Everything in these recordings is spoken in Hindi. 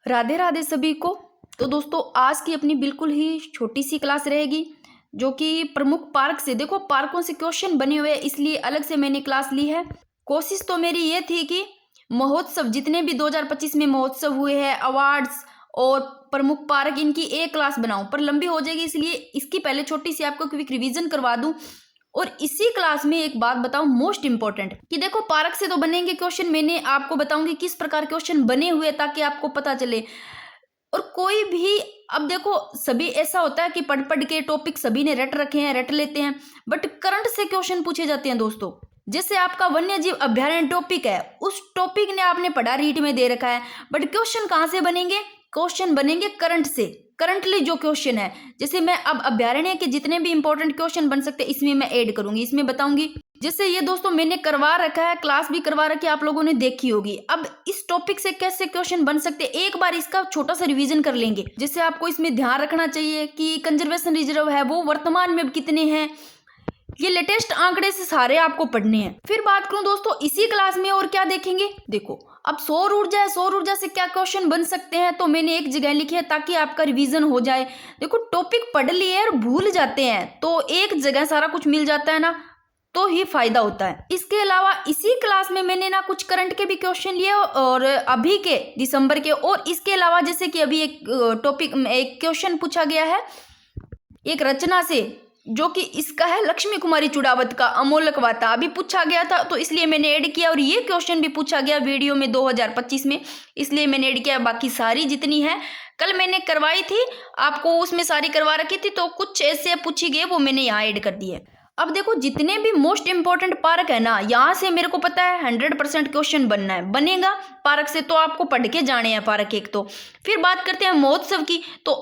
राधे राधे सभी को। तो दोस्तों आज की अपनी बिल्कुल ही छोटी सी क्लास रहेगी जो कि प्रमुख पार्क से, देखो पार्कों से क्वेश्चन बने हुए हैं इसलिए अलग से मैंने क्लास ली है। कोशिश तो मेरी ये थी कि महोत्सव जितने भी 2025 में महोत्सव हुए हैं, अवार्ड्स और प्रमुख पार्क, इनकी एक क्लास बनाऊं, पर लंबी हो जाएगी इसलिए इसकी पहले छोटी सी आपको क्विक रिवीजन करवा दूं। और इसी क्लास में एक बात बताऊं मोस्ट इंपॉर्टेंट कि देखो पार्क से तो बनेंगे क्वेश्चन, मैंने आपको बताऊंगी किस प्रकार क्वेश्चन बने हुए ताकि आपको पता चले। और कोई भी, अब देखो सभी ऐसा होता है कि पढ़ पढ़ के टॉपिक सभी ने रट रखे हैं, रट लेते हैं, बट करंट से क्वेश्चन पूछे जाते हैं दोस्तों। जैसे आपका वन्य जीव अभ्यारण्य टॉपिक है, उस टॉपिक ने आपने पढ़ा, रीट में दे रखा है, बट क्वेश्चन कहाँ से बनेंगे? क्वेश्चन बनेंगे करंट से, करंटली जो क्वेश्चन है। जैसे मैं अब अभ्यारण्य के जितने भी इंपॉर्टेंट क्वेश्चन बन सकते हैं इसमें मैं ऐड करूंगी, इसमें बताऊंगी। जैसे ये दोस्तों मैंने करवा रखा है, क्लास भी करवा रखी है, आप लोगों ने देखी होगी। अब इस टॉपिक से कैसे क्वेश्चन बन सकते हैं एक बार इसका छोटा सा रिवीजन कर लेंगे। जैसे आपको इसमें ध्यान रखना चाहिए कि कंजर्वेशन रिजर्व है वो वर्तमान में कितने हैं, ये लेटेस्ट आंकड़े से सारे आपको पढ़ने हैं। फिर बात करूं दोस्तों इसी क्लास में और क्या देखेंगे, देखो अब सौर ऊर्जा है, सौर ऊर्जा से क्या क्वेश्चन बन सकते हैं, तो मैंने एक जगह लिखी है ताकि आपका रिवीजन हो जाए। देखो टॉपिक पढ़ लिए और भूल जाते हैं तो एक जगह सारा कुछ मिल जाता है ना, तो ही फायदा होता है। इसके अलावा इसी क्लास में मैंने ना कुछ करंट के भी क्वेश्चन लिए और अभी के दिसंबर के, और इसके अलावा जैसे कि अभी एक टॉपिक एक क्वेश्चन पूछा गया है एक रचना से, जो कि इसका है लक्ष्मी कुमारी चुड़ावत का अमोलक वाता, अभी पूछा गया था तो इसलिए मैंने ऐड किया। और ये क्वेश्चन भी पूछा गया वीडियो में 2025 में, इसलिए मैंने ऐड किया। बाकी सारी जितनी है कल मैंने करवाई थी आपको, उसमें सारी करवा रखी थी, तो कुछ ऐसे पूछी गई वो मैंने यहाँ ऐड कर दी है। अब देखो जितने भी मोस्ट इंपॉर्टेंट पार्क है ना, यहाँ से मेरे को पता है 100% क्वेश्चन बनना है, बनेगा पार्क से, तो आपको पढ़ के जाने हैं पार्क एक तो। फिर बात करते हैं महोत्सव की, तो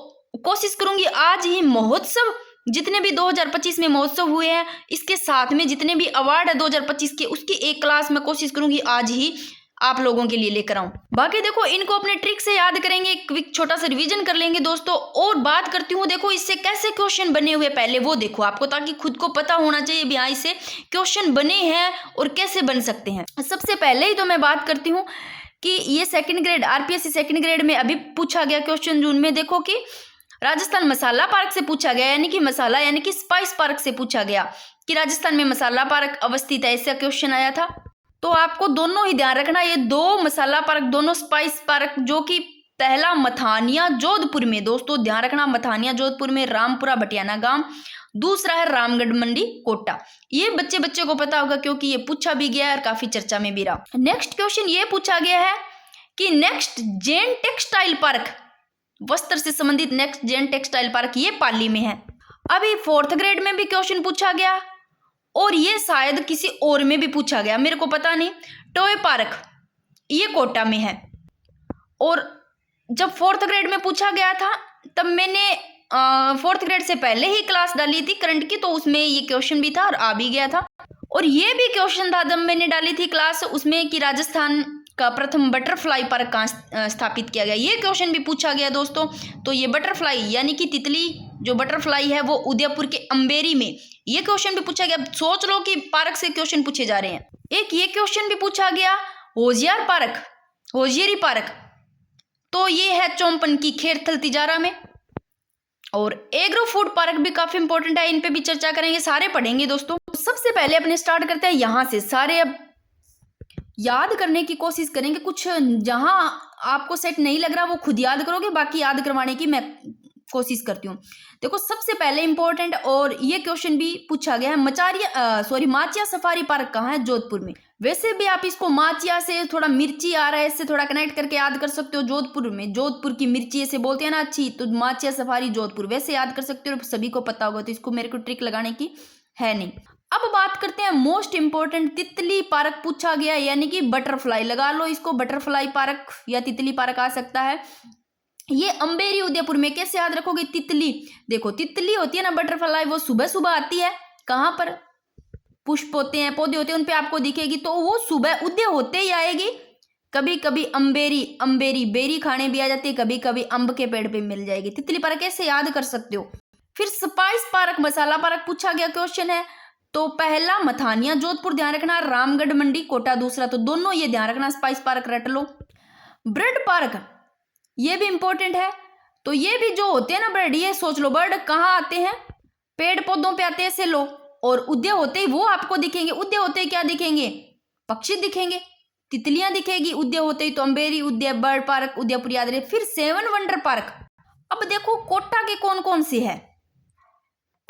कोशिश करूंगी आज ही महोत्सव जितने भी 2025 में महोत्सव हुए हैं इसके साथ में जितने भी अवार्ड है 2025 के, उसकी एक क्लास में कोशिश करूंगी आज ही आप लोगों के लिए लेकर आऊं। बाकी देखो इनको अपने ट्रिक से याद करेंगे, क्विक छोटा सा रिवीजन कर लेंगे दोस्तों। और बात करती हूँ देखो इससे कैसे क्वेश्चन बने हुए पहले वो देखो आपको, ताकि खुद को पता होना चाहिए भी हाँ इससे क्वेश्चन बने हैं और कैसे बन सकते हैं। सबसे पहले ही तो मैं बात करती हूँ कि ये second grade RPSC second grade में अभी पूछा गया क्वेश्चन जून में, देखो कि राजस्थान मसाला पार्क से पूछा गया, यानी कि मसाला यानी कि स्पाइस पार्क से पूछा गया कि राजस्थान में मसाला पार्क अवस्थित है, ऐसा क्वेश्चन आया था। तो आपको दोनों ही ध्यान रखना, ये दो मसाला पार्क दोनों स्पाइस पार्क, जो कि पहला मथानिया जोधपुर में, दोस्तों ध्यान रखना मथानिया जोधपुर में रामपुरा भटियाना गांव, दूसरा है रामगढ़ मंडी कोटा। ये बच्चे को पता होगा क्योंकि ये पूछा भी गया है और काफी चर्चा में भी रहा। नेक्स्ट क्वेश्चन ये पूछा गया है कि नेक्स्ट जेन टेक्सटाइल पार्क, वस्त्र से संबंधित नेक्स्ट जेन टेक्सटाइल पार्क ये पाली में है। अभी 4th ग्रेड में भी क्वेश्चन पूछा गया और ये शायद किसी और में भी पूछा गया, मेरे को पता नहीं। टॉय पार्क ये कोटा में है। और जब 4th ग्रेड में पूछा गया था तब मैंने 4th ग्रेड से पहले ही क्लास डाली थी करंट की, तो उसमें ये क्वेश्चन भी था और आ भी गया था। और ये भी क्वेश्चन था जब मैंने डाली थी क्लास उसमें कि राजस्थान का प्रथम बटरफ्लाई पार्क कहाँ स्थापित किया गया, ये क्वेश्चन भी पूछा गया दोस्तों। तो ये बटरफ्लाई यानी कि तितली जो बटरफ्लाई है वो उदयपुर के अंबेरी में, ये क्वेश्चन भी पूछा गया। सोच लो कि पार्क से क्वेश्चन पूछे जा रहे हैं। एक ये क्वेश्चन भी पूछा गया होजियार पार्क, होजियरी पार्क, तो ये है चौंपन की खेरथल तिजारा में। और एग्रो फूड पार्क भी काफी इंपॉर्टेंट है, इन पे भी चर्चा करेंगे, सारे पढ़ेंगे दोस्तों। सबसे पहले अपने स्टार्ट करते हैं यहाँ से, सारे अब याद करने की कोशिश करेंगे। कुछ जहां आपको सेट नहीं लग रहा वो खुद याद करोगे, बाकी याद करवाने की मैं कोशिश करती हूँ। देखो सबसे पहले इंपॉर्टेंट, और ये क्वेश्चन भी पूछा गया है, माचिया सफारी पार्क कहाँ है? जोधपुर में। वैसे भी आप इसको माचिया से थोड़ा मिर्ची आ रहा है इससे थोड़ा कनेक्ट करके याद कर सकते हो, जोधपुर में, जोधपुर की मिर्ची ऐसे बोलते हैं ना अच्छी, तो माचिया सफारी जोधपुर वैसे याद कर सकते हो, सभी को पता होगा, तो इसको मेरे को ट्रिक लगाने की है नहीं। अब बात करते हैं मोस्ट इंपॉर्टेंट, तितली पार्क पूछा गया, यानी कि बटरफ्लाई, लगा लो इसको, बटरफ्लाई पार्क या तितली पार्क आ सकता है। ये अंबेरी उदयपुर में, कैसे याद रखोगे? तितली, देखो तितली होती है ना बटरफ्लाई, वो सुबह सुबह आती है, कहाँ पर? पुष्प होते हैं, पौधे होते हैं, उन पे आपको दिखेगी, तो वो सुबह उदय होते ही आएगी। कभी कभी अंबेरी बेरी खाने भी आ जाती है, कभी कभी अम्ब के पेड़ पे मिल जाएगी। तितली पार्क कैसे याद कर सकते हो। फिर स्पाइस पार्क मसाला पार्क पूछा गया क्वेश्चन है, तो पहला मथानिया जोधपुर ध्यान रखना, रामगढ़ मंडी कोटा दूसरा, तो दोनों ये ध्यान रखना, स्पाइस पार्क रट लो। ब्रेड पार्क ये भी इंपॉर्टेंट है। तो ये भी जो होते हैं ना बर्ड, ये सोच लो बर्ड कहाँ आते हैं, पेड़ पौधों पे आते हैं, ऐसे लो। और उद्या होते ही वो आपको दिखेंगे, उद्या होते ही क्या दिखेंगे, पक्षी दिखेंगे, तितलियां दिखेगी। उद्या होते ही तो अम्बेरी उद्या, बर्ड पार्क, उदयपुर याद रहे। फिर 7 वंडर पार्क। अब देखो कोटा के कौन कौन से है,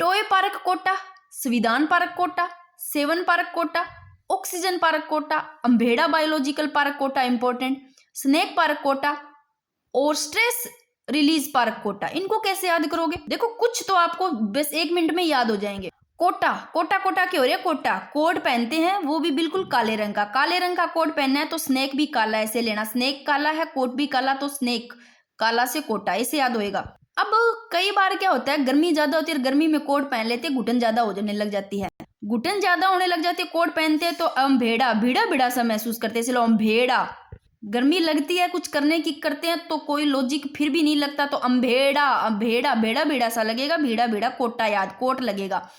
toy park Kota, Samvidhan park Kota, 7 park Kota, oxygen park Kota, अम्बेड़ा biological park Kota important, snake park Kota और स्ट्रेस रिलीज पार्क कोटा। इनको कैसे याद करोगे, देखो कुछ तो आपको बस 1 मिनट में याद हो जाएंगे। कोटा, कोटा कोटा क्यों हो रही है, कोटा कोट पहनते हैं, वो भी बिल्कुल काले रंग का, काले रंग का कोट पहनना है तो स्नेक भी काला, ऐसे लेना, स्नेक काला है कोट भी काला, तो स्नेक काला से कोटा, ऐसे याद होएगा। अब कई बार क्या होता है, गर्मी ज्यादा होती है, गर्मी में कोट पहन लेते, घुटन ज्यादा हो जाने लग जाती है, घुटन ज्यादा होने लग जाती है, कोट पहनते हैं तो अम्भेड़ा, भीड़ा भीड़ा सा महसूस करते हैं, चलो अम्भेड़ा, गर्मी लगती है कुछ करने की करते हैं तो कोई लॉजिक फिर भी नहीं लगता, तो अम्भेड़ा, अम्भेड़ा भेड़ा भेड़ा सा लगेगा, भीड़ा भीड़ा कोटा याद, कोट लगेगा।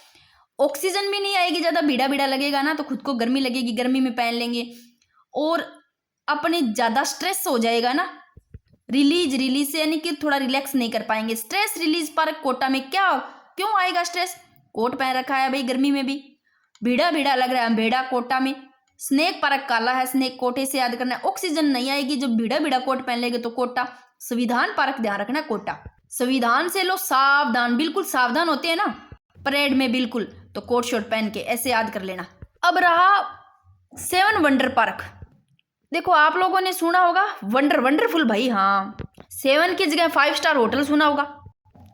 ऑक्सीजन भी नहीं आएगी, ज्यादा भीड़ा भीड़ा लगेगा ना तो खुद को गर्मी लगेगी, गर्मी में पहन लेंगे। और अपने ज्यादा स्ट्रेस हो जाएगा ना, रिलीज, रिलीज से यानी कि थोड़ा रिलैक्स नहीं कर पाएंगे। स्ट्रेस रिलीज पार्क कोटा में क्या क्यों आएगा स्ट्रेस, कोट पहन रखा है भाई, गर्मी में भी भीड़ा भीड़ा लग रहा है, भेड़ा कोटा में। स्नेक पार्क काला है, स्नेक कोटे से याद करना है। ऑक्सीजन नहीं आएगी, जब भीड़ा भीड़ा कोट पहन लेंगे तो कोटा। संविधान पार्क ध्यान रखना, कोटा। संविधान से लो सावधान, बिल्कुल सावधान होते हैं ना परेड में, बिल्कुल, तो कोट शर्ट पहन के ऐसे याद कर लेना। अब रहा 7 वंडर पार्क। देखो आप लोगों ने सुना होगा वंडरफुल भाई, हाँ 7 की जगह 5 स्टार होटल सुना होगा,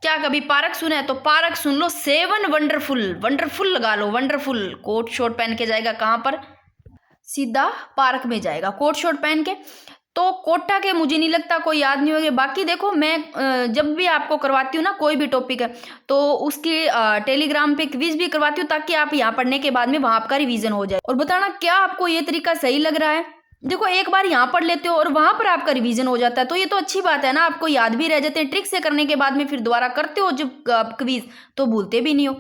क्या कभी पार्क सुना है, तो पार्क सुन लो, 7 वंडरफुल लगा लो, वंडरफुल। कोट शॉर्ट पहन के जाएगा कहाँ पर, सीधा पार्क में जाएगा कोट शॉर्ट पहन के। तो कोटा के मुझे नहीं लगता कोई याद नहीं होगा। बाकी देखो मैं जब भी आपको करवाती हूँ ना कोई भी टॉपिक है तो उसकी टेलीग्राम पे क्विज भी करवाती हूँ, ताकि आप यहाँ पढ़ने के बाद में वहाँ आपका रिवीजन हो जाए। और बताना क्या आपको ये तरीका सही लग रहा है। देखो एक बार यहाँ पढ़ लेते हो और वहां पर आपका रिवीजन हो जाता है, तो ये तो अच्छी बात है ना, आपको याद भी रह जाते हैं। ट्रिक से करने के बाद में फिर दोबारा करते हो जब क्विज, तो भूलते भी नहीं हो।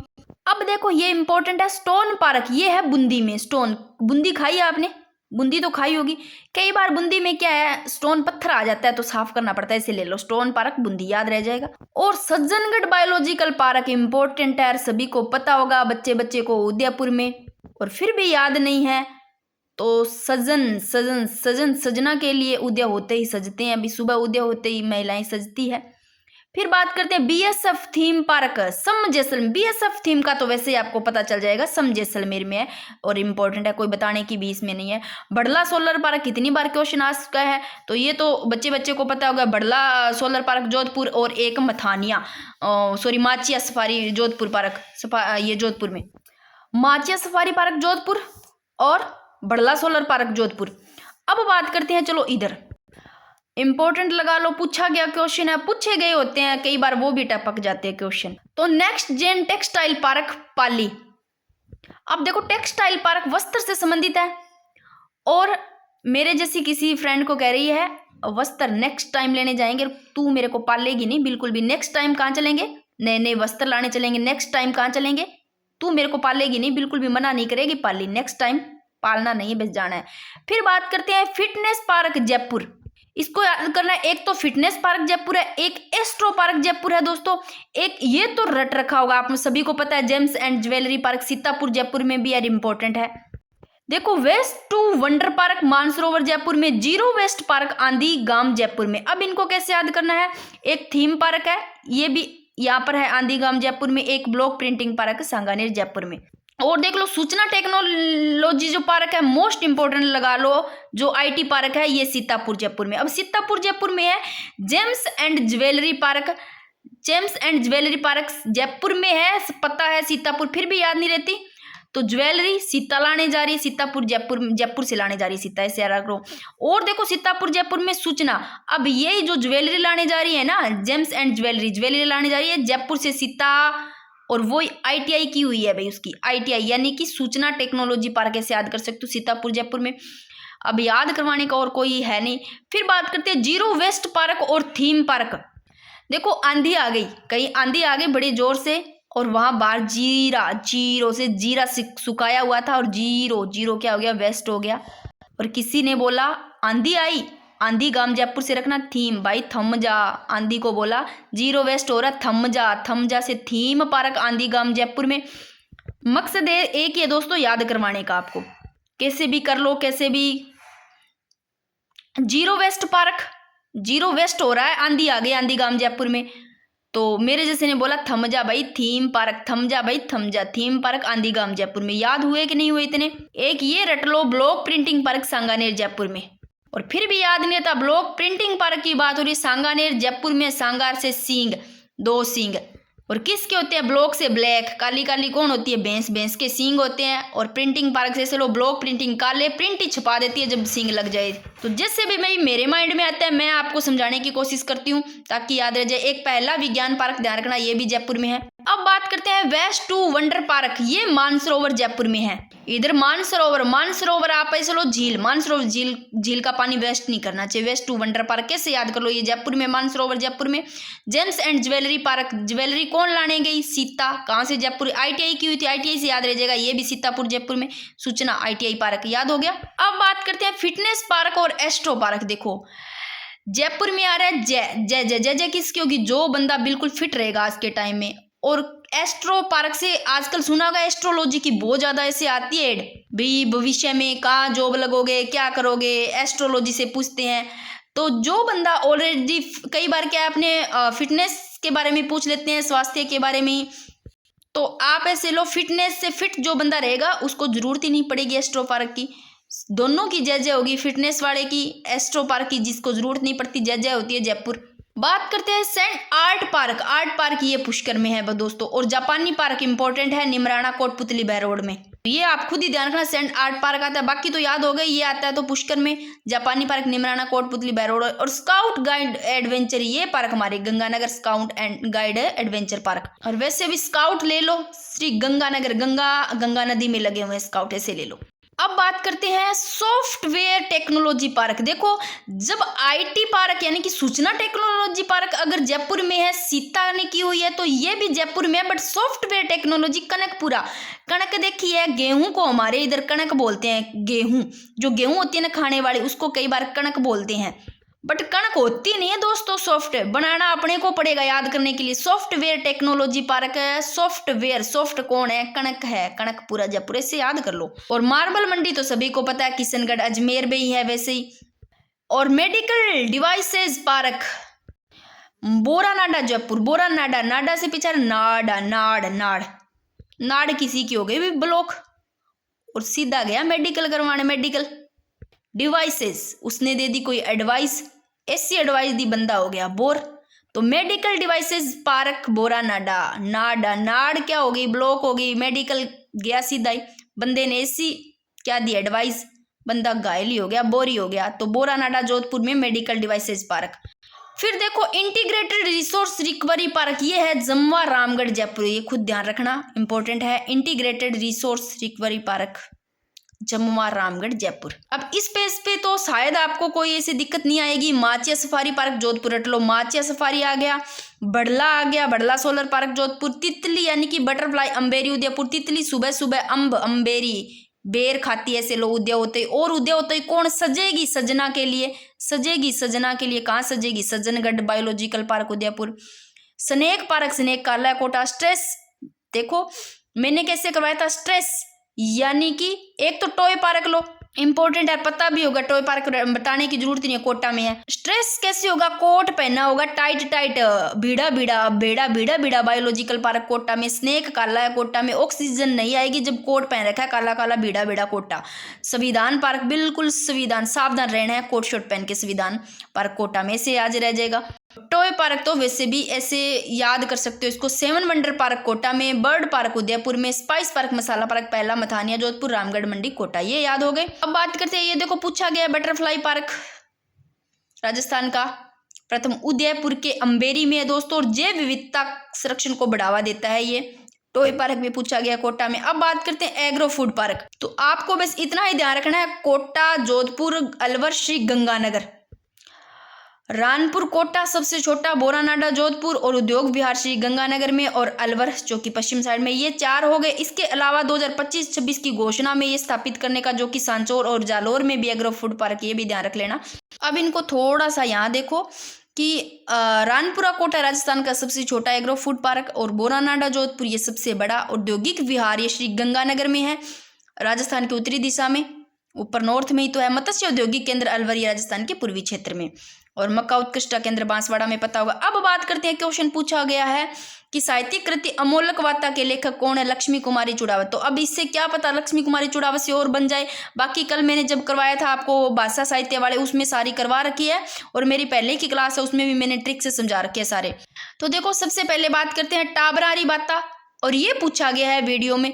अब देखो ये इंपॉर्टेंट है, स्टोन पार्क, ये है बूंदी में। स्टोन, बूंदी खाई आपने, बूंदी तो खाई होगी। कई बार बूंदी में क्या है, स्टोन पत्थर आ जाता है तो साफ करना पड़ता है, इसे ले लो, स्टोन पार्क बूंदी, याद रह जाएगा। और सज्जनगढ़ बायोलॉजिकल पार्क इंपॉर्टेंट है, सभी को पता होगा, बच्चे बच्चे को उदयपुर में, और फिर भी याद नहीं है तो सजना के लिए उदय होते ही सजते हैं, अभी सुबह उदय होते ही महिलाएं सजती है। फिर बात करते हैं बीएसएफ थीम पार्क सम जैसलमेर। बीएसएफ थीम का तो वैसे ही आपको पता चल जाएगा, सम जैसलमेर में है और इम्पोर्टेंट है, कोई बताने की भी इसमें नहीं है। बड़ला सोलर पार्क कितनी बार क्वेश्चन आ चुका है, तो ये तो बच्चे को पता होगा। बड़ला सोलर पार्क जोधपुर, और एक मथानिया माचिया सफारी जोधपुर पार्क, ये जोधपुर में, माचिया सफारी पार्क जोधपुर और बड़ला सोलर पार्क जोधपुर। अब बात करते हैं, चलो इधर इंपॉर्टेंट लगा लो, पूछा गया क्वेश्चन है, पूछे गए होते हैं कई बार, वो भी टपक जाते हैं क्वेश्चन। तो नेक्स्ट जेन टेक्सटाइल पार्क पाली। अब देखो टेक्सटाइल पार्क वस्त्र से संबंधित है, और मेरे जैसी किसी फ्रेंड को कह रही है वस्त्र नेक्स्ट टाइम लेने जाएंगे, तू मेरे को पालेगी नहीं बिल्कुल भी। नेक्स्ट टाइम कहाँ चलेंगे, नए नए वस्त्र लाने चलेंगे, नेक्स्ट टाइम कहाँ चलेंगे, तू मेरे को पालेगी नहीं बिल्कुल भी, मना नहीं करेगी, पाली, नेक्स्ट टाइम पालना नहीं है, बस जाना है। फिर बात करते हैं फिटनेस पार्क जयपुर। इसको याद करना है, एक तो फिटनेस पार्क जयपुर है, एक एस्ट्रो पार्क जयपुर है दोस्तों, एक ये तो रट रखा होगा आप सभी को पता है, gems and jewellery park Sitapur Jaipur में भी यार इंपॉर्टेंट है। देखो waste to wonder park Mansarovar Jaipur में, जीरो वेस्ट पार्क आंधी गांव जयपुर में। अब इनको कैसे याद करना है, एक थीम पार्क है, ये भी यहाँ पर है आंधी गांव जयपुर में, एक block printing park Sanganer Jaipur में। और देख लो सूचना टेक्नोलॉजी जो पार्क है मोस्ट इंपोर्टेंट लगा लो, जो आईटी पार्क है, ये सीतापुर जयपुर में। अब सीतापुर जयपुर में है gems and jewellery park, James and jewellery park Jaipur में है, पता है सीतापुर फिर भी याद नहीं रहती, तो ज्वेलरी सीता लाने जा रही है, सीतापुर जयपुर से लाने जा रही है सीता, ऐसे याद रखो। और देखो सीतापुर जयपुर में सूचना, अब यही जो ज्वेलरी लाने जा रही है ना, जेम्स एंड ज्वेलरी लाने जा रही है जयपुर से सीता, और वो आईटीआई की हुई है भाई, उसकी आईटीआई यानी कि सूचना टेक्नोलॉजी पार्क, ऐसे याद कर सकते हो सीतापुर जयपुर में। अब याद करवाने का और कोई है नहीं। फिर बात करते हैं जीरो वेस्ट पार्क और थीम पार्क। देखो आंधी आ गई, कहीं आंधी आ गई बड़ी जोर से, और वहां बाहर जीरो से जीरा सुखाया हुआ था, और जीरो क्या हो गया, वेस्ट हो गया। और किसी ने बोला आंधी आई आंधी गांव जयपुर से रखना थीम, भाई थम जा, आंधी को बोला जीरो वेस्ट हो रहा, थम जा, थम जा से थीम पार्क आंधी गांव जयपुर में। मकसद है एक ही है दोस्तों, याद करवाने का आपको, कैसे भी कर लो, कैसे भी। Zero waste park, zero waste हो रहा है, आंधी आ गई आंधी गांव जयपुर में, तो मेरे जैसे ने बोला थम जा भाई थीम पार्क, थम जा भाई थम जा, थीम पार्क आंधी गांव जयपुर में। याद हुए कि नहीं हुए इतने? एक ये रट लो, block printing park Sanganer Jaipur में। और फिर भी याद नहीं था, ब्लॉक प्रिंटिंग पार्क की बात हो रही, सांगानेर जयपुर में, सांगार से सींग, दो सींग। और किसके होते हैं? ब्लॉक से ब्लैक, काली काली कौन होती है? भैंस, भैंस के सींग होते हैं। और प्रिंटिंग पार्क से लो, ब्लॉक प्रिंटिंग, काले प्रिंट ही छुपा देती है जब सींग लग जाए। तो जैसे भी मेरे माइंड में आता है मैं आपको समझाने की कोशिश करती हूँ ताकि याद रह जाए। एक पहला विज्ञान पार्क ध्यान रखना, ये भी जयपुर में है। अब बात करते हैं वेस्ट टू वंडर पार्क, ये मानसरोवर जयपुर में है। इधर मानसरोवर, मानसरोवर आप ऐसे लो झील, मानसरोवर झील, झील का पानी वेस्ट नहीं करना चाहिए। वेस्ट टू वंडर पार्क कैसे याद कर लो, ये जयपुर में, मानसरोवर जयपुर में। James and jewellery park, jewellery कौन लाने गई? सीता। कहाँ से? जयपुर। ITI की हुई थी, ITI से याद रह जाएगा, ये भी सीतापुर जयपुर में। सूचना ITI पार्क याद हो गया। अब बात करते हैं फिटनेस पार्क और एस्ट्रो पार्क। देखो जयपुर में आ रहा है जय जय जय जय जय किसकी होगी? जो बंदा बिल्कुल फिट रहेगा आज के टाइम में। और एस्ट्रो पार्क से आजकल सुना होगा एस्ट्रोलॉजी की बहुत ज्यादा ऐसे आती है भी, भविष्य में कहाँ जॉब लगोगे, क्या करोगे, एस्ट्रोलॉजी से पूछते हैं। तो जो बंदा ऑलरेडी, कई बार क्या है अपने फिटनेस के बारे में पूछ लेते हैं, स्वास्थ्य के बारे में, तो आप ऐसे लो, फिटनेस से फिट जो बंदा रहेगा उसको जरूरत ही नहीं पड़ेगी एस्ट्रो पार्क की। दोनों की जय जय होगी, फिटनेस वाले की, एस्ट्रो पार्क की जिसको जरूरत नहीं पड़ती, जय जय होती है जयपुर। बात करते हैं सेंट आर्ट पार्क। आर्ट पार्क ये पुष्कर में है दोस्तों। और जापानी पार्क इंपॉर्टेंट है, निमराना कोटपुतली बाय रोड में। ये आप खुद ही ध्यान रखना, सेंट आर्ट पार्क आता है, बाकी तो याद हो गए, ये आता है तो पुष्कर में, जापानी park Neemrana Kotputli by road. और स्काउट गाइड एडवेंचर, ये पार्क हमारे Ganganagar, scout and guide adventure park. और वैसे भी स्काउट ले लो, श्री गंगानगर, गंगा नदी में लगे हुए हैं स्काउट, ऐसे ले लो। अब बात करते हैं सॉफ्टवेयर टेक्नोलॉजी पार्क। देखो जब IT पार्क यानी कि सूचना टेक्नोलॉजी पार्क अगर जयपुर में है, सीता ने की हुई है, तो ये भी जयपुर में है। बट सॉफ्टवेयर टेक्नोलॉजी कनकपुरा, कणक देखी है, गेहूं को हमारे इधर कणक बोलते हैं। गेहूं, जो गेहूं होती है ना खाने वाली, उसको कई बार कणक बोलते हैं, बट कणक होती नहीं है दोस्तों। सॉफ्टवेयर बनाना अपने को पड़ेगा याद करने के लिए। सॉफ्टवेयर टेक्नोलॉजी पार्क है, सॉफ्टवेयर, सॉफ्ट कौन है? कणक है, कणकपुरा जयपुर, से याद कर लो। और मार्बल मंडी तो सभी को पता है, किशनगढ़ अजमेर में ही है वैसे ही। और medical devices park Boranada Jaipur, Boranada, नाडा से पीछे नाडा, नाड़, नाड़, नाड़ किसी की हो गई ब्लॉक, और सीधा गया मेडिकल करवाने। मेडिकल डिवाइसेस, उसने दे दी कोई एडवाइस, ऐसी एडवाइस दी, बंदा हो गया बोर। तो मेडिकल डिवाइसेस पार्क बोरानाडा, नाडा, नाड़ क्या हो गई? ब्लॉक हो गई। मेडिकल गया सीधा ही, बंदे ने ऐसी क्या दी एडवाइस, बंदा घायल ही हो गया, बोर ही हो गया। तो बोरानाडा जोधपुर में मेडिकल डिवाइसेस पार्क। फिर देखो इंटीग्रेटेड रिसोर्स रिकवरी पार्क, ये है जम्वा रामगढ़ जयपुर, ये खुद ध्यान रखना इंपॉर्टेंट है। Integrated resource recovery park Jamua Ramgarh Jaipur. अब इस पेज पे तो शायद आपको कोई ऐसी दिक्कत नहीं आएगी। माचिया सफारी पार्क जोधपुर रट लो, माचिया सफारी आ गया। बड़ला आ गया, बड़ला सोलर पार्क जोधपुर। तितली यानी कि बटरफ्लाई अम्बेरी उदयपुर, तितली सुबह सुबह अम्ब अम्बेरी बेर खाती है, ऐसे लो उदय होते। और उदय होते कौन सजेगी? सजना के लिए, सजेगी सजना के लिए। कहाँ सजेगी? Sajjangarh biological park Udaipur. Snake park, snake काला कोटा। स्ट्रेस देखो मैंने कैसे करवाया था, स्ट्रेस यानी कि एक तो टॉय पार्क लो, इंपॉर्टेंट है, पता भी होगा, टॉय पार्क बताने की जरूरत नहीं है, कोटा में है। स्ट्रेस कैसे होगा? कोट पहना होगा, टाइट टाइट, भीड़ा भीड़ा, बेड़ा भीड़ा भीड़ा, बायोलॉजिकल पार्क कोटा में। स्नेक काला है कोटा में, ऑक्सीजन नहीं आएगी जब कोट पहन रखा है, काला काला भीड़ा भीड़ा कोटा। संविधान पार्क, बिल्कुल संविधान, सावधान रहना है, कोट शर्ट पहन के। संविधान पार्क कोटा में से आज रह जाएगा। टॉय पार्क तो वैसे भी ऐसे याद कर सकते हो इसको। 7 वंडर पार्क कोटा में, बर्ड पार्क उदयपुर में, स्पाइस पार्क मसाला पार्क पहला मथानिया जोधपुर, रामगढ़ मंडी कोटा, ये याद हो गए। अब बात करते हैं, ये देखो पूछा गया बटरफ्लाई पार्क राजस्थान का, प्रथम उदयपुर के अम्बेरी में है दोस्तों, और जैव विविधता संरक्षण को बढ़ावा देता है ये। टॉय पार्क भी पूछा गया कोटा में। अब बात करते हैं एग्रो फूड पार्क, तो आपको बस इतना ही ध्यान रखना है, कोटा, जोधपुर, अलवर, श्री गंगानगर। रानपुर कोटा सबसे छोटा, बोरानाडा जोधपुर और उद्योग विहार श्री गंगानगर में और अलवर जो कि पश्चिम साइड में, ये 4 हो गए। इसके अलावा 2025-26 की घोषणा में ये स्थापित करने का जो कि सांचौर और जालोर में भी एग्रो फूड पार्क, ये भी ध्यान रख लेना। अब इनको थोड़ा सा यहाँ देखो कि रानपुरा कोटा राजस्थान का सबसे छोटा एग्रो फूड पार्क और बोरानाडा जोधपुर ये सबसे बड़ा। औद्योगिक विहार ये श्री गंगानगर में है, राजस्थान के उत्तरी दिशा में, ऊपर नॉर्थ में ही तो है। मत्स्य औद्योगिक केंद्र अलवर ये राजस्थान के पूर्वी क्षेत्र में, और मक्का उत्कृष्टा केंद्र बांसवाड़ा में, पता होगा। अब बात करते हैं, क्वेश्चन पूछा गया है कि साहित्यिक कृति अमोलक वार्ता के लेखक कौन है? लक्ष्मी कुमारी चुड़ावत। तो अब इससे क्या पता लक्ष्मी कुमारी चुड़ावत से और बन जाए। बाकी कल मैंने जब करवाया था आपको भाषा साहित्य वाले, उसमें सारी करवा रखी है, और मेरी पहले की क्लास है उसमें भी मैंने ट्रिक से समझा रखे हैं सारे। तो देखो सबसे पहले बात करते हैं टाबरारी बाता, और ये पूछा गया है वीडियो में,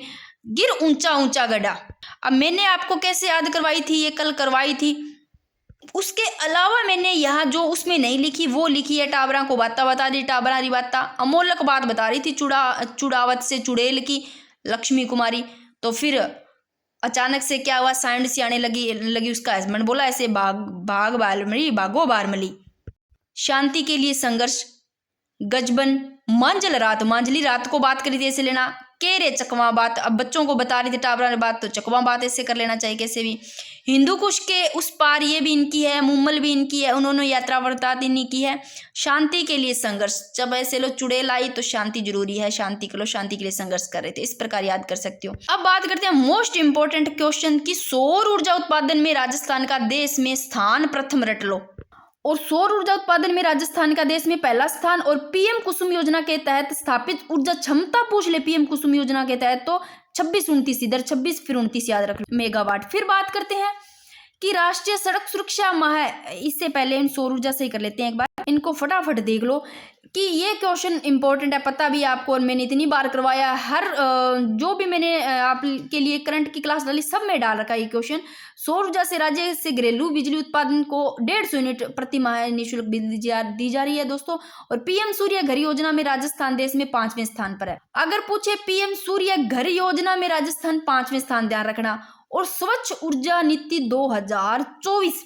गिर ऊंचा ऊंचा गड्ढा। अब मैंने आपको कैसे याद करवाई थी, ये कल करवाई थी। उसके अलावा मैंने यहाँ जो उसमें नहीं लिखी वो लिखी है, टाबरा को बाता बता दी, टाबरारी बाता। अमोलक बात बता रही थी चुड़ावत से चुड़ैल की लक्ष्मी कुमारी। तो फिर अचानक से क्या हुआ, साइंड सी आने लगी उसका हस्बैंड बोला ऐसे भागो बारमली। शांति के लिए संघर्ष, गजबन, मांझल रात, मांझली रात को बात करी थी ऐसे लेना। केरे चकवा बात, अब बच्चों को बता रही थी टाबरा बात, तो चकवा बात ऐसे कर लेना चाहिए कैसे भी। हिंदू कुश के उस पार, ये भी इनकी है। मुम्मल भी इनकी है, उन्होंने यात्रा वर्तात इन्हीं की है। शांति के लिए संघर्ष, जब ऐसे लो चुड़ैल आई तो शांति जरूरी है, शांति के लो, शांति के लिए संघर्ष कर रहे थे, इस प्रकार याद कर सकते हो। अब बात करते हैं मोस्ट इंपॉर्टेंट क्वेश्चन की, सौर ऊर्जा उत्पादन में राजस्थान का देश में स्थान प्रथम रट लो। और सौर ऊर्जा उत्पादन में राजस्थान का देश में पहला स्थान, और पीएम कुसुम योजना के तहत स्थापित ऊर्जा क्षमता पूछ ले, पीएम कुसुम योजना के तहत तो 26-29, इधर 26 फिर 29 याद रख लो, मेगावाट। फिर बात करते हैं कि राष्ट्रीय सड़क सुरक्षा माह, इससे पहले इन सौर ऊर्जा से ही कर लेते हैं एक बार, इनको फटाफट देख लो कि ये क्वेश्चन इंपॉर्टेंट है, पता भी आपको, और मैंने इतनी बार करवाया। हर जो भी मैंने आपके लिए करंट की क्लास डाली सब में डाल रखा है ये क्वेश्चन। सौर ऊर्जा से राज्य से घरेलू बिजली उत्पादन को 150 यूनिट प्रति माह निःशुल्क बिजली दी जा रही है दोस्तों। और पीएम सूर्य घर योजना में राजस्थान देश में 5वें स्थान पर है। अगर पूछे पीएम सूर्य घर योजना में राजस्थान 5वें स्थान, ध्यान रखना। और स्वच्छ ऊर्जा नीति 2024,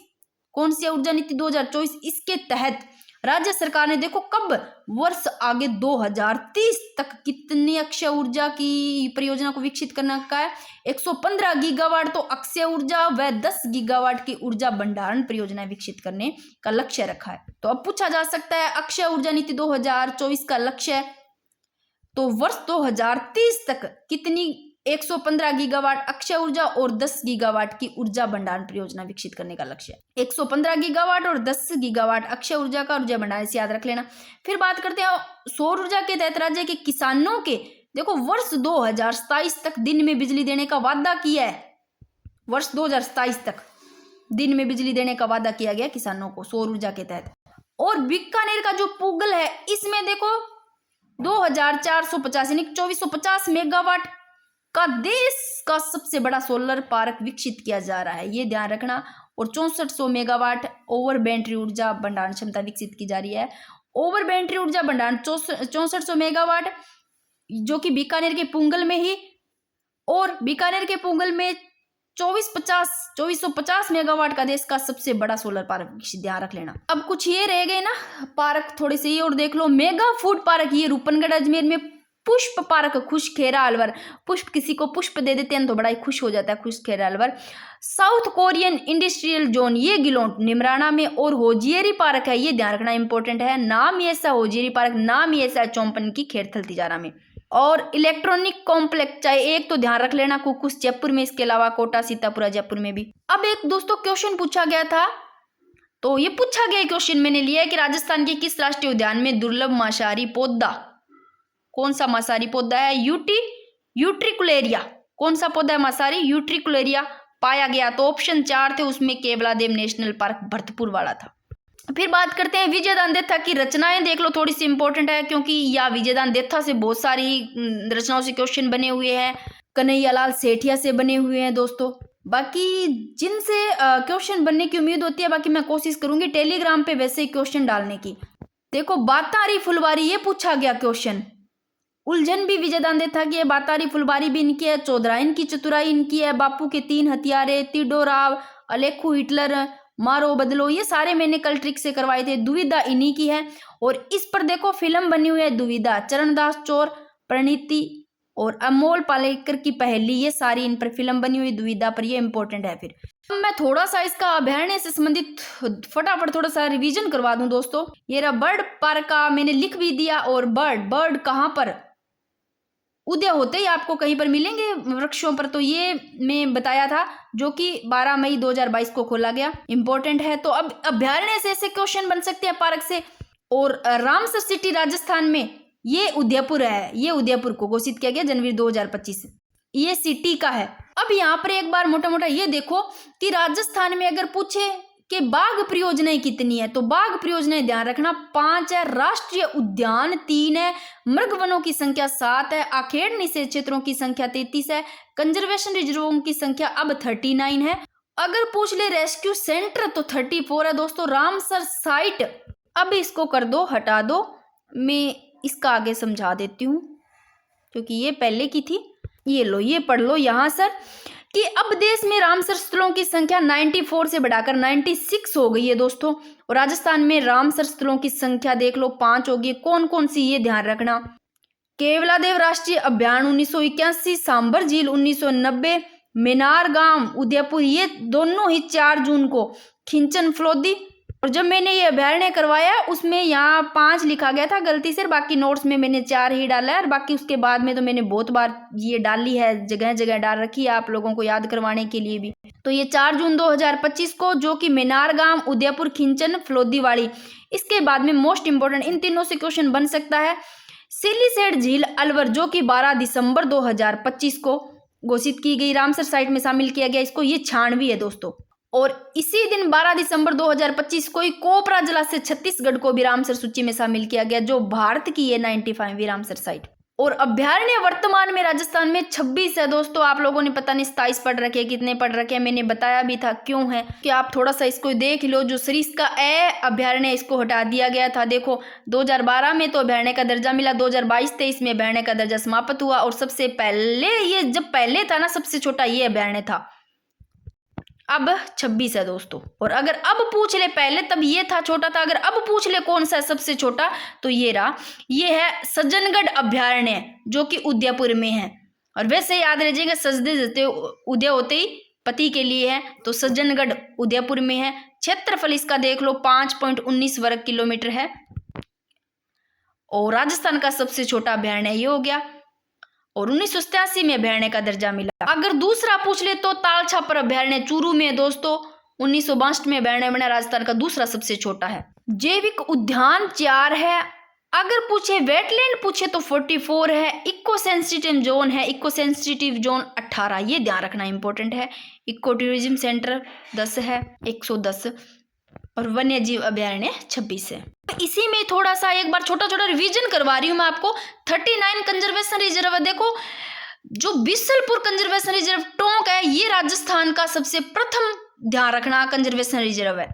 कौन सी ऊर्जा नीति 2024, इसके तहत राज्य सरकार ने देखो कब वर्ष आगे 2030 तक कितनी अक्षय ऊर्जा की परियोजना को विकसित करने का है, 115 गीगावाट तो अक्षय ऊर्जा व 10 गीगावाट की ऊर्जा भंडारण परियोजना विकसित करने का लक्ष्य रखा है। तो अब पूछा जा सकता है अक्षय ऊर्जा नीति 2024 का लक्ष्य, तो वर्ष 2030 तक कितनी, 115 गीगावाट अक्षय ऊर्जा और 10 गीगावाट की ऊर्जा भंडारण परियोजना विकसित करने का लक्ष्य है। 115 गीगावाट और 10 गीगावाट अक्षय ऊर्जा का ऊर्जा भंडारण से याद रख लेना। फिर बात करते हैं सौर ऊर्जा के तहत राज्य के किसानों के, देखो वर्ष 2027 तक दिन में बिजली देने का वादा किया है, वर्ष 2027 तक दिन में बिजली देने का वादा किया गया किसानों को सौर ऊर्जा के तहत। और बीकानेर का जो पूगल है इसमें देखो 2450 यानी 2450 मेगावाट का देश का सबसे बड़ा सोलर पार्क विकसित किया जा रहा है, ये ध्यान रखना। और 6400 मेगावाट ओवर बैटरी ऊर्जा भंडारण क्षमता विकसित की जा रही है। ओवर बैटरी ऊर्जा भंडारण 6400 मेगावाट जो कि बीकानेर के पुंगल में ही, और बीकानेर के पुंगल में 2450 मेगावाट का देश का सबसे बड़ा सोलर पार्क विकसित, ध्यान रख लेना। अब कुछ ये रह गए ना पार्क, थोड़े से ये और देख लो। मेगा फूड पार्क ये रूपनगढ़ अजमेर में, पुष्प पार्क खुशखेरा अलवर, पुष्प किसी को पुष्प दे देते हैं तो बड़ा ही खुश हो जाता है, Khushkhera Alwar. South Korean industrial zone ये गिलोट निमराना में, और होजियरी पार्क है, ये ध्यान रखना इंपॉर्टेंट है, नाम ही ऐसा होजियरी पार्क, नाम ही ऐसा चौंपन की खेरथल तिजारा में। और इलेक्ट्रॉनिक कॉम्प्लेक्स चाहे एक तो ध्यान रख लेना, कुछ जयपुर में, इसके अलावा कोटा सीतापुरा जयपुर में भी। अब एक दोस्तों क्वेश्चन पूछा गया था, तो ये पूछा गया क्वेश्चन मैंने लिया है कि राजस्थान के किस राष्ट्रीय उद्यान में दुर्लभ मांसाहारी पौधा, कौन सा मांसाहारी पौधा है, यूट्रिकुलेरिया, कौन सा पौधा है मांसाहारी, यूट्रिकुलेरिया पाया गया। तो ऑप्शन 4 थे उसमें केवलादेव नेशनल पार्क भरतपुर वाला था। फिर बात करते हैं विजयदान देथा की रचनाएं, देख लो थोड़ी सी इंपॉर्टेंट है क्योंकि या विजयदान देथा से बहुत सारी रचनाओं से क्वेश्चन बने हुए हैं, कन्हैयालाल सेठिया से बने हुए हैं दोस्तों। बाकी जिनसे क्वेश्चन बनने की उम्मीद होती है, बाकी मैं कोशिश करूंगी टेलीग्राम पे वैसे ही क्वेश्चन डालने की। देखो बातारी फुलवारी ये पूछा गया क्वेश्चन, उलझन भी विजयदान देथा की है, बातारी फुलवारी भी इनकी है, चौधराइन की चतुराई इनकी है, बापू के 3 हथियारे, तिडो राव, अलेखू हिटलर, मारो बदलो, ये सारे मैंने कल ट्रिक से करवाए थे। दुविधा इन्हीं की है। और इस पर देखो फिल्म बनी हुई है दुविधा, चरणदास चौर, प्रणीति और अमोल पालेकर की पहली, ये सारी इन पर फिल्म बनी हुई दुविधा पर, ये इंपॉर्टेंट है। फिर अब मैं थोड़ा सा इसका अभयारण्य से संबंधित फटाफट थोड़ा सा रिवीजन करवा दूं दोस्तों। ये रहा बर्ड पार्क का मैंने लिख भी दिया। और बर्ड कहाँ पर उदय होते ही आपको कहीं पर मिलेंगे वृक्षों पर, तो ये मैं बताया था, जो कि 12 मई 2022 को खोला गया, इंपॉर्टेंट है। तो अब अभ्यारण्य से ऐसे क्वेश्चन बन सकते हैं पार्क से। और रामसर सिटी राजस्थान में ये उदयपुर है, ये उदयपुर को घोषित किया गया जनवरी 2025 से, ये सिटी का है। अब यहाँ पर एक बार मोटा मोटा ये देखो कि राजस्थान में अगर पूछे कि बाघ परियोजनाएं कितनी है, तो बाघ परियोजनाएं ध्यान रखना 5 है, राष्ट्रीय उद्यान 3 है, मृग वनों की संख्या 7 है, आखेड़ निषेध क्षेत्रों की संख्या 33 है, कंजर्वेशन रिजर्वों की संख्या अब 39 है। अगर पूछ ले रेस्क्यू सेंटर तो 34 है दोस्तों। रामसर साइट अब इसको कर दो, हटा दो, मैं इसका आगे समझा देती हूँ क्योंकि ये पहले की थी। ये लो, ये पढ़ लो यहाँ सर कि अब देश में रामसर स्थलों की संख्या 94 से बढ़ाकर 96 हो गई है दोस्तों। और राजस्थान में रामसर स्थलों की संख्या देख लो 5 होगी। कौन कौन सी, ये ध्यान रखना, केवलादेव राष्ट्रीय अभ्यारण्य 1981, सांबर झील 1990, मेनार गांव उदयपुर, ये दोनों ही 4 जून को, खिंचन फलोदी। और जब मैंने ये अभ्यारण्य करवाया उसमें यहाँ 5 लिखा गया था गलती से, बाकी नोट्स में मैंने 4 ही डाला है। और बाकी उसके बाद में तो मैंने बहुत बार ये डाली है, जगह जगह डाल रखी है आप लोगों को याद करवाने के लिए भी। तो ये 4 जून 2025 को, जो कि मेनार गांव उदयपुर खिंचन फलोदीवाड़ी। इसके बाद में मोस्ट इंपोर्टेंट इन तीनों से क्वेश्चन बन सकता है। सिलीसेड झील अलवर, जो कि 12 दिसंबर 2025 को घोषित की गई, रामसर साइट में शामिल किया गया इसको, ये 96 है दोस्तों। और इसी दिन 12 दिसंबर 2025 को ही कोपरा जलाशय छत्तीसगढ़ को भी रामसर सूची में शामिल किया गया, जो भारत की है 95वीं रामसर साइट। और अभ्यारण्य वर्तमान में राजस्थान में 26 है दोस्तों। आप लोगों ने पता नहीं 27 पढ़ रखे, कितने पढ़ रखे, मैंने बताया भी था क्यों है, कि आप थोड़ा सा इसको देख लो। जो सरिस्का अभ्यारण्य, इसको हटा दिया गया था। देखो 2012 में तो अभ्यारण्य का दर्जा मिला, 2022-23 में अभ्यारण्य का दर्जा समाप्त हुआ। और सबसे पहले ये जब पहले था ना, सबसे छोटा ये अभ्यारण्य था, अब 26 है दोस्तों। और अगर अब पूछ ले, पहले तब ये था छोटा था, अगर अब पूछ ले कौन सा है सबसे छोटा, तो ये रहा, ये है सज्जनगढ़ अभ्यारण्य, जो कि उदयपुर में है। और वैसे याद रखिएगा, सजदे जते उदय होते ही पति के लिए है, तो सज्जनगढ़ उदयपुर में है। क्षेत्रफल इसका देख लो 5.19 वर्ग किलोमीटर है। और राजस्थान का सबसे छोटा अभ्यारण्य ये हो गया। और 1987 में अभ्यारण्य का दर्जा मिला। अगर दूसरा पूछ ले तो ताल छापर अभ्यारण्य चूरू में है दोस्तों, 1962 में अभ्यारण्य बना, राजस्थान का दूसरा सबसे छोटा है। जैविक उद्यान 4 है। अगर पूछे वेटलैंड पूछे तो 44 है। इको सेंसिटिव जोन है, इको सेंसिटिव जोन 18, ये ध्यान रखना इंपॉर्टेंट है। इको टूरिज्म सेंटर 10 है, 110। और वन्य जीव अभ्यारण्य 26 है। इसी में थोड़ा सा एक बार छोटा छोटा रिवीजन करवा रही हूँ मैं आपको। 39 कंजर्वेशन रिजर्व, देखो जो बिसलपुर कंजर्वेशन रिजर्व टोंक है, ये राजस्थान का सबसे प्रथम, ध्यान रखना, कंजर्वेशन रिजर्व है।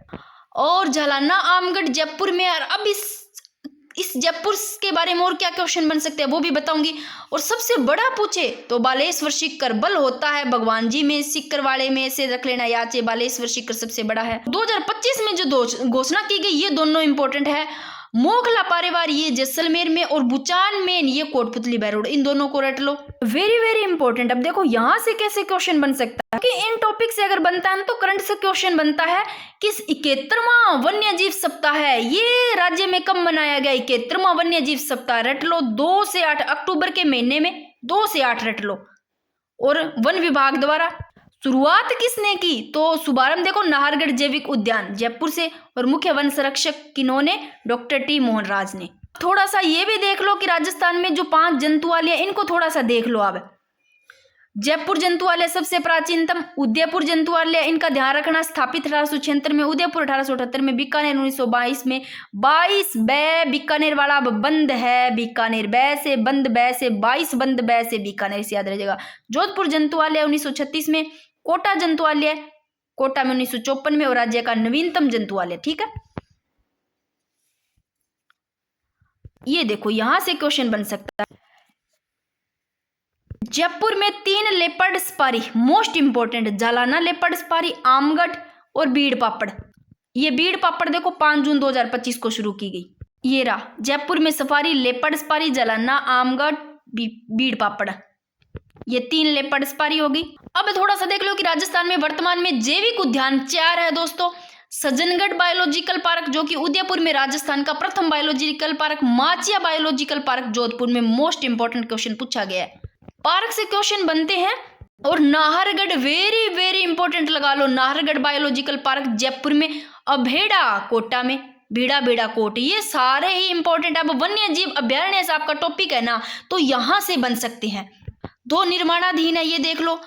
और झालाना आमगढ़ जयपुर में। और अब इस जयपुर के बारे में और क्या क्वेश्चन बन सकते हैं वो भी बताऊंगी। और सबसे बड़ा पूछे तो बालेश्वर सीकर बल होता है भगवान जी में, सीकर वाले में से रख लेना याद है, बालेश्वर सीकर सबसे बड़ा है। 2025 में जो घोषणा की गई, ये दोनों इंपॉर्टेंट है। मोखला पारेवार ये जैसलमेर में, और बुचान में ये कोटपुतली बैरोड, इन दोनों को रट लो, वेरी वेरी इंपॉर्टेंट। अब देखो यहाँ से कैसे क्वेश्चन बन सकता है, कि इन टॉपिक से अगर बनता है तो करंट से क्वेश्चन बनता है कि 71वां वन्य जीव सप्ताह है, ये राज्य में कब मनाया गया, 71वां वन्य जीव सप्ताह, रट लो 2 से 8 अक्टूबर के महीने में, 2 से 8 रट लो। और वन विभाग द्वारा शुरुआत किसने की, तो शुभारंभ देखो नाहरगढ़ जैविक उद्यान जयपुर से। और मुख्य वन संरक्षक किन्होंने, डॉक्टर टी मोहन राज ने। थोड़ा सा ये भी देख लो कि राजस्थान में जो 5 जंतुआलय, इनको थोड़ा सा देख लो। अब जयपुर जंतुआलय सबसे प्राचीनतम, उदयपुर जंतुआलय इनका ध्यान रखना, स्थापित 1876 में, उदयपुर 1878 में, बीकानेर 1922 में, 22 बै बीकानेर वाला अब बंद है, बीकानेर बै से बंद, बै से 22 बंद, बै से बीकानेर से याद रहिएगा। जोधपुर जंतुआलय 1936 में, कोटा जंतुआलय कोटा में 1954 में, और राज्य का नवीनतम जंतुआलय, ठीक है। ये देखो यहां से क्वेश्चन बन सकता है। जयपुर में 3 leopard safari, most important, Jhalana leopard safari, Amagarh और बीड़ पापड़। ये बीड़ पापड़ देखो 5 जून 2025 को शुरू की गई। ये रहा जयपुर में सफारी, लेपर्ड सफारी, जलाना, आमगढ़, बीड़ पापड़, ये 3 लेपर्ड सफारी होगी। अब थोड़ा सा देख लो कि राजस्थान में वर्तमान में जैविक उद्यान 4 है दोस्तों। सज्जनगढ़ बायोलॉजिकल पार्क जो कि उदयपुर में राजस्थान का प्रथम biological park, Machia biological park Jodhpur में। मोस्ट इंपॉर्टेंट क्वेश्चन पूछा गया है, पार्क से क्वेश्चन बनते हैं। और नाहरगढ़ वेरी वेरी इंपॉर्टेंट लगा लो, नाहरगढ़ बायोलॉजिकल पार्क जयपुर में, अभेड़ा कोटा में, भीड़ा भेड़ा कोट, ये सारे ही इंपॉर्टेंट। अब वन्य जीव अभ्यारण्य से आपका टॉपिक है ना, तो यहां से बन सकते हैं। 2 निर्माणाधीन है, ये देख लो,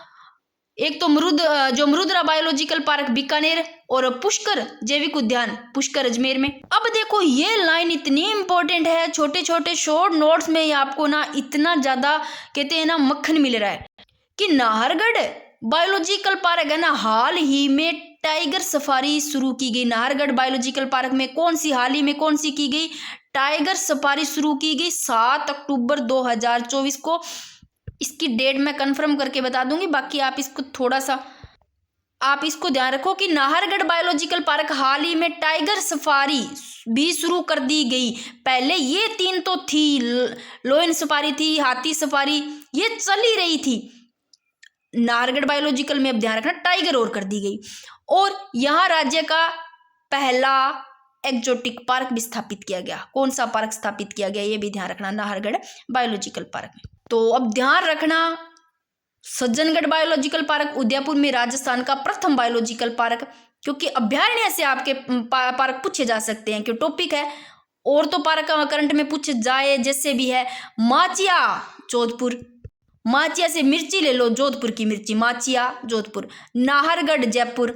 एक तो मरुद्रा बायोलॉजिकल पार्क बीकानेर और पुष्कर जैविक उद्यान पुष्कर अजमेर में। अब देखो ये लाइन इतनी इंपॉर्टेंट है, छोटे छोटे शॉर्ट नोट्स में आपको ना इतना ज्यादा कहते हैं ना मक्खन मिल रहा है कि नाहरगढ़ बायोलॉजिकल पार्क है ना, हाल ही में टाइगर सफारी शुरू की गई। नाहरगढ़ बायोलॉजिकल पार्क में कौन सी हाल ही में कौन सी की गई, टाइगर सफारी शुरू की गई 7 अक्टूबर 2024 को। इसकी डेट मैं कंफर्म करके बता दूंगी, बाकी आप इसको थोड़ा सा आप इसको ध्यान रखो कि नाहरगढ़ बायोलॉजिकल पार्क हाल ही में टाइगर सफारी भी शुरू कर दी गई। पहले ये 3 तो थी, लोयन सफारी थी, हाथी सफारी, ये चल ही रही थी। नाहरगढ़ बायोलॉजिकल में अब ध्यान रखना टाइगर और कर दी गई। और यहाँ राज्य का पहला एक्जोटिक पार्क भी स्थापित किया गया। कौन सा पार्क स्थापित किया गया ये भी ध्यान रखना नाहरगढ़ बायोलॉजिकल पार्क में। तो अब ध्यान रखना सज्जनगढ़ बायोलॉजिकल पार्क उदयपुर में राजस्थान का प्रथम बायोलॉजिकल पार्क, क्योंकि अभ्यारण्य से आपके पार्क पूछे जा सकते हैं, क्यों टॉपिक है। और तो पार्क करंट में पूछे जाए जैसे भी है, माचिया जोधपुर, माचिया से मिर्ची ले लो, जोधपुर की मिर्ची, माचिया जोधपुर, नाहरगढ़ जयपुर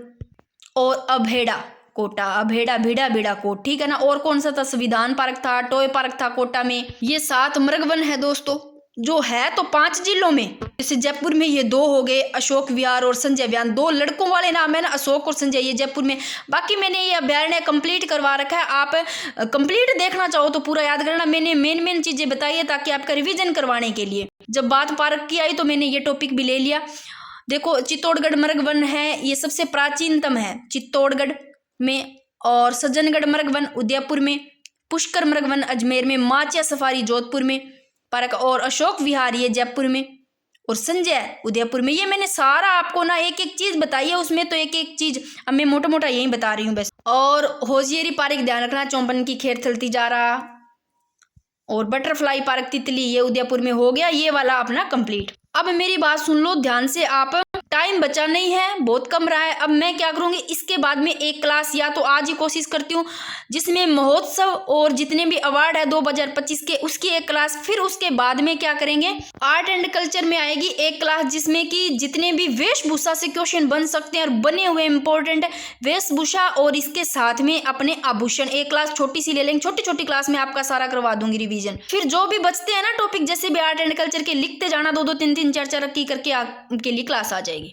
और अभेड़ा कोटा, अभेड़ा भीड़ा भीड़ा कोट, ठीक है ना। और कौन सा था, संविधान पार्क था, टॉय पार्क था कोटा में। ये 7 मृगवन है दोस्तों, जो है तो 5 जिलों में, जैसे जयपुर में ये 2 हो गए, अशोक विहार और संजय विहार, 2 लड़कों वाले नाम है ना, अशोक और संजय, ये जयपुर में। बाकी मैंने ये अभ्यारण्य कंप्लीट करवा रखा है, आप कंप्लीट देखना चाहो तो पूरा याद करना। मैंने मेन चीजें बताई है ताकि आपका रिवीजन करवाने के लिए। जब बात पार्क की आई तो मैंने ये टॉपिक भी ले लिया। देखो चित्तौड़गढ़ मृगवन है, ये सबसे प्राचीनतम है चित्तौड़गढ़ में, और सज्जनगढ़ मृगवन उदयपुर में, पुष्कर मृगवन अजमेर में, माचिया सफारी जोधपुर में पार्क, और अशोक विहार ये जयपुर में, और संजय उदयपुर में। ये मैंने सारा आपको ना एक एक चीज बताई है, उसमें तो एक एक चीज अब मैं मोटा मोटा यही बता रही हूँ बस। और होजियरी पार्क ध्यान रखना, चौंपन की खेर थलती जा रहा, और बटरफ्लाई पार्क तितली ये उदयपुर में हो गया, ये वाला अपना कंप्लीट। अब मेरी बात सुन लो ध्यान से, आप टाइम बचा नहीं है, बहुत कम रहा है। अब मैं क्या करूंगी, इसके बाद में एक क्लास या तो आज ही कोशिश करती हूँ जिसमें महोत्सव और जितने भी अवार्ड है 2025 के, उसकी एक क्लास। फिर उसके बाद में क्या करेंगे, आर्ट एंड कल्चर में आएगी एक क्लास, जिसमें कि जितने भी वेशभूषा से क्वेश्चन बन सकते हैं और बने हुए इंपॉर्टेंट वेशभूषा और इसके साथ में अपने आभूषण, एक क्लास छोटी सी ले लेंगे। छोटी छोटी क्लास में आपका सारा करवा दूंगी रिवीजन। फिर जो भी बचते हैं ना टॉपिक, जैसे भी आर्ट एंड कल्चर के, लिखते जाना 2-2 3-3 4-4 की करके आपके लिए क्लास आ जाएगी।